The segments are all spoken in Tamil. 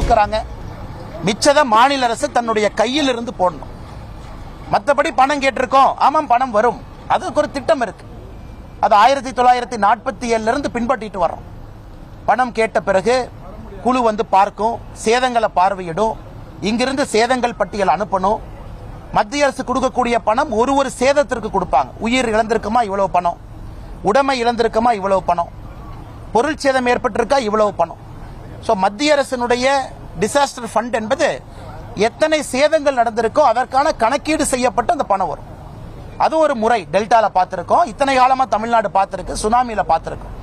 கொடுக்கறாங்க, மிச்சத மாநில அரசு தன்னுடைய கையில் இருந்து போடணும். மற்றபடி பணம் கேட்டிருக்கோம், ஆமாம் பணம் வரும், அதுக்கு ஒரு திட்டம் இருக்கு. அது 1947 இருந்து பின்பற்றிட்டு வர்றோம். பணம் கேட்ட பிறகு குழு வந்து பார்க்கும், சேதங்களை பார்வையிடும், இங்கிருந்து சேதங்கள் பட்டியல் அனுப்பணும். மத்திய அரசு கொடுக்கக்கூடிய பணம் ஒரு சேதத்திற்கு கொடுப்பாங்க. உயிர் இழந்திருக்குமா இவ்வளவு பணம், உடைமை இழந்திருக்குமா இவ்வளவு பணம், பொருள் சேதம் ஏற்பட்டிருக்கா இவ்வளவு பணம். ஸோ மத்திய அரசினுடைய டிசாஸ்டர் ஃபண்ட் என்பது எத்தனை சேதங்கள் நடந்திருக்கோ அதற்கான கணக்கீடு செய்யப்பட்டு அந்த பணம் வரும். அது ஒரு முறை டெல்டால பார்த்திருக்கோம், இத்தனை காலமா தமிழ்நாடு பார்த்திருக்கு, சுனாமியில பார்த்திருக்கோம்.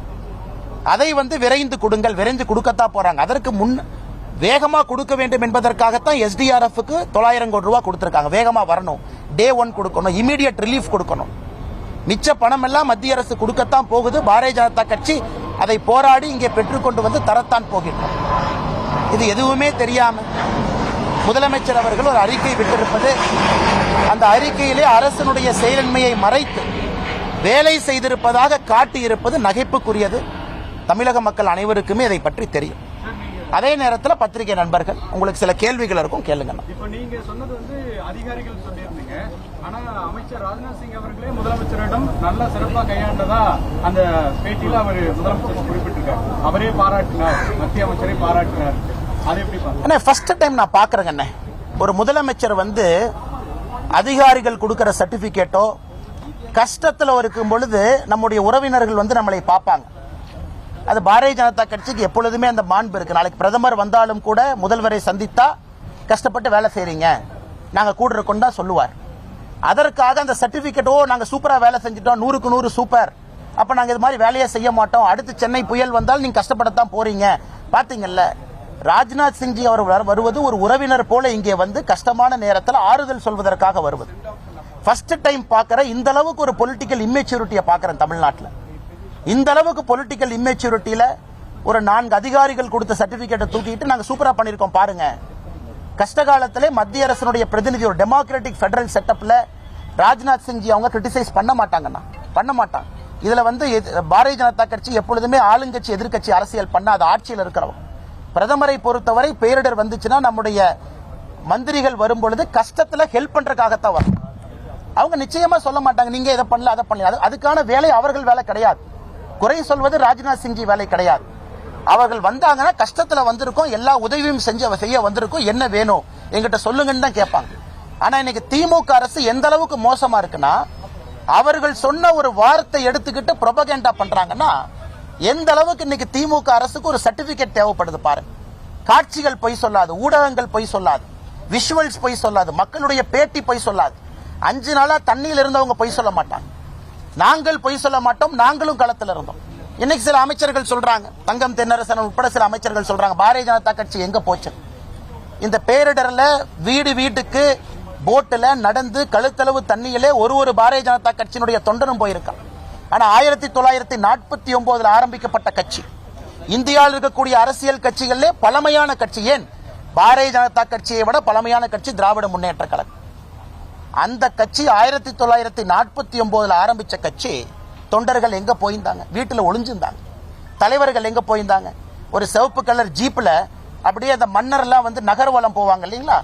அதை வந்து விரைந்து கொடுங்கள், விரைந்து கொடுக்கத்தான் போறாங்க. அதற்கு முன் வேகமா கொடுக்க வேண்டும் என்பதற்காகத்தான் SDRF-க்கு 900 கோடி ரூபாய் கொடுத்திருக்காங்க. வேகமா வரணும், டே 1 கொடுக்கணும், இமீடியட் ரிலீஃப் கொடுக்கணும். மிச்ச பணம் எல்லாம் மத்திய அரசு கொடுக்கத்தான் போகுது. பாரதிய ஜனதா கட்சி அதை போராடி இங்கே பெற்றுக்கொண்டு வந்து தரத்தான் போகின்றோம். இது எதுவுமே தெரியாம முதலமைச்சர் அவர்கள் ஒரு அறிக்கை விட்டிருப்பது, அந்த அறிக்கையிலே அரசினுடைய செயலின்மையை மறைத்து வேலை செய்திருப்பதாக காட்டியிருப்பது நகைப்புக்குரியது. தமிழக மக்கள் அனைவருக்குமே இதை பற்றி தெரியும். அதே நேரத்தில் பத்திரிகை நண்பர்கள் உங்களுக்கு சில கேள்விகள் இருக்கும், கேளுங்க. இப்ப நீங்க சொன்னது வந்து அதிகாரிகள் சொல்லியிருந்தீங்க, ஆனா அமைச்சர் ராஜ்நாத் சிங் அவர்களே முதலமைச்சரிடம் நல்ல சிறப்பாக கையாண்டதா அந்த பேட்டியில அவர் முதலமைச்சர் குறிப்பிட்டிருக்கார். அவரே பாராட்டினார், மத்திய அமைச்சரை பாராட்டினார். அது எப்படி பாருங்க? ஃபர்ஸ்ட் டைம் நான் பாக்குறேங்க, ஒரு முதலமைச்சர் வந்து அதிகாரிகள் கொடுக்கிற சர்டிபிகேட்டோ கஷ்டத்தில் இருக்கும் பொழுது நம்முடைய உறவினர்கள் வந்து நம்மளை பார்ப்பாங்க. அது பாரதிய ஜனதா கட்சிக்கு எப்பொழுதுமே அந்த மாண்பு இருக்கு. நாளைக்கு பிரதமர் வந்தாலும் கூட முதல்வரை சந்தித்தா கஷ்டப்பட்டு வேலை செய்றீங்க, நாங்க கூட இருக்கோம் தான் சொல்லுவார். அதற்காக அந்த சர்டிபிகேட்டோ நாங்க சூப்பரா வேலை செஞ்சிட்டோம், 100க்கு 100 சூப்பர், அப்ப நாங்க இது மாதிரி வேலையை செய்ய மாட்டோம், அடுத்து சென்னை புயல் வந்தால் நீங்க கஷ்டப்படத்தான் போறீங்க. பாத்தீங்கல்ல, ராஜ்நாத் சிங் அவர் வருவது ஒரு உறவினர் போல இங்கே வந்து கஷ்டமான நேரத்தில் ஆறுதல் சொல்வதற்காக வருவது. ஃபர்ஸ்ட் டைம் பார்க்கிற இந்த அளவுக்கு ஒரு பொலிட்டிக்கல் இம்மெச்சூரிட்டியை பார்க்கிறேன் தமிழ்நாட்டில். இந்த அளவுக்கு பொலிட்டிக்கல் இம்மெச்சூரிட்டியில ஒரு 4 அதிகாரிகள் கொடுத்த சர்டிபிகேட்டை தூக்கிட்டு நாங்க சூப்பரா பண்ணிருக்கோம் பாருங்க. கஷ்ட காலத்திலே மத்திய அரசினுடைய பிரதிநிதி ஒரு டெமோக்ராட்டிக் ஃபெடரல் செட்டப்ல ராஜ்நாத் சிங் அவங்க கிரிட்டிசைஸ் பண்ண மாட்டாங்கன்னா, பண்ண மாட்டாங்க. இதுல வந்து பாரதிய ஜனதா கட்சி எப்பொழுதுமே ஆளுங்கட்சி எதிர்கட்சி அரசியல் பண்ணாத ஆட்சியில் இருக்கிறவங்க. பிரதமரை பொறுத்தவரை பேரிடர் வந்துச்சுன்னா நம்முடைய மந்திரிகள் வரும் பொழுது கஷ்டத்துல ஹெல்ப் பண்றதுக்காகத்தான் வரும். அவங்க நிச்சயமா சொல்ல மாட்டாங்க நீங்க இதை பண்ணல அதை பண்ணல. அதுக்கான வேலை அவர்கள் வேலை கிடையாது. குறை சொல்வது ராஜ்நாத் சிங் வேலை கிடையாது. அவர்கள் வந்தாங்கன்னா கஷ்டத்துல வந்திருக்கோம், எல்லா உதவியும் செய்ய வந்திருக்கோம், என்ன வேணும் எங்கிட்ட சொல்லுங்கன்னு தான் கேட்பாங்க. ஆனா இன்னைக்கு திமுக அரசு எந்த அளவுக்கு மோசமா இருக்குன்னா, அவர்கள் சொன்ன ஒரு வார்த்தை எடுத்துக்கிட்டு ப்ரொபகேண்டா பண்றாங்கன்னா, எந்த அளவுக்கு இன்னைக்கு திமுக அரசுக்கு ஒரு சர்டிபிகேட் தேவைப்படுது பாருங்க. காட்சிகள் பொய் சொல்லாது, ஊடகங்கள் பொய் சொல்லாது, விஷுவல்ஸ் பொய் சொல்லாது, மக்களுடைய பேட்டி பொய் சொல்லாது. 5 நாளா தண்ணியில் இருந்தவங்க பொய் சொல்ல மாட்டாங்க, நாங்கள் பொய் சொல்ல மாட்டோம், நாங்களும் களத்தில் இருந்தோம். இன்னைக்கு சில அமைச்சர்கள் சொல்றாங்க, தங்கம் தென்னரசன் உட்பட சில அமைச்சர்கள் சொல்றாங்க பாரதிய ஜனதா கட்சி எங்க போச்சு. இந்த பேரிடர்ல வீட்டுக்கு போட்டுல நடந்து கழுத்தளவு தண்ணியிலே ஒரு பாரதிய ஜனதா கட்சியினுடைய தொண்டனும் போயிருக்கான். ஆனா 1949 ஆரம்பிக்கப்பட்ட கட்சி, இந்தியாவில் இருக்கக்கூடிய அரசியல் கட்சிகளிலே பழமையான கட்சி. ஏன் பாரதிய ஜனதா கட்சியை விட பழமையான கட்சி திராவிட முன்னேற்ற கழகம். அந்த கட்சி 1949 ஆரம்பிச்ச கட்சி. தொண்டர்கள் எங்க போயிருந்தாங்க? வீட்டுல ஒளிஞ்சிருந்தாங்க. தலைவர்கள் எங்க போயிருந்தாங்க? ஒரு சிவப்பு கலர் ஜீப்ல அப்படியே அந்த மன்னர் எல்லாம் வந்து நகர்வலம் போவாங்க இல்லைங்களா,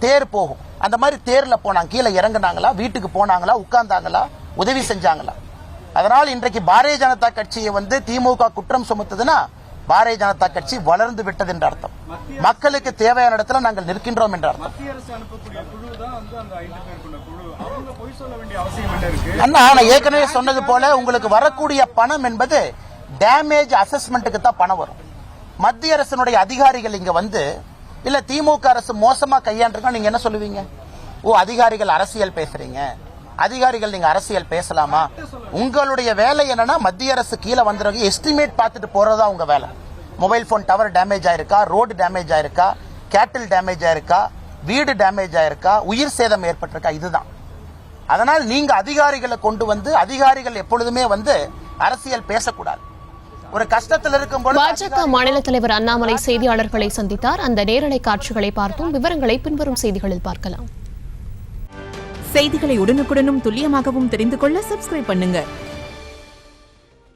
தேர் போகும், அந்த மாதிரி தேர்ல போனாங்க. கீழே இறங்குனாங்களா, வீட்டுக்கு போனாங்களா, உட்கார்ந்தாங்களா, உதவி செஞ்சாங்களா? அதனால் இன்றைக்கு பாரதிய ஜனதா கட்சியை வந்து திமுக குற்றம் சுமத்துதுன்னா பாரதிய ஜனதா கட்சி வளர்ந்து விட்டது என்ற அர்த்தம். மக்களுக்கு தேவையான இடத்துல நாங்கள் நிற்கின்றோம் என்ற அர்த்தம். அண்ணா, நான் ஏற்கனவே சொன்னது போல உங்களுக்கு வரக்கூடிய பணம் என்பது டேமேஜ் அசஸ்மெண்ட்டுக்கு தான் பணம் வரும். மத்திய அரசினுடைய அதிகாரிகள் இங்க வந்து இல்ல திமுக அரசு மோசமா கையாண்டிருக்கா, நீங்க என்ன சொல்லுவீங்க? ஓ, அதிகாரிகள் அரசியல் பேசுறீங்க, அதிகாரிகள் நீங்க அரசியல் பேசலாமா? உங்களுடைய வேலை என்னன்னா மத்திய அரசு கீழே வந்துருங்க எஸ்டிமேட் பார்த்துட்டு போறதா உங்க வேலை. மொபைல் போன் டவர் டேமேஜ் ஆயிருக்கா, ரோடு டேமேஜ் ஆயிருக்கா, கேட்டில் டேமேஜ் ஆயிருக்கா, வீடு டேமேஜ் ஆயிருக்கா, உயிர் சேதம் ஏற்பட்டிருக்கா, இதுதான். அதனால் நீங்க அதிகாரிகளை கொண்டு வந்து, அதிகாரிகள் எப்பொழுதுமே வந்து அரசியல் பேசக்கூடாது. ஒரு கஷ்டத்தில் இருக்கும் போது பாஜக மாநில தலைவர் அண்ணாமலை செய்தியாளர்களை சந்தித்தார். அந்த நேரலை காட்சிகளை பார்த்தோம். விவரங்களை பின்வரும் செய்திகளில் பார்க்கலாம். செய்திகளை உடனுக்குடனும் துல்லியமாகவும் தெரிந்து கொள்ள சப்ஸ்கிரைப் பண்ணுங்க.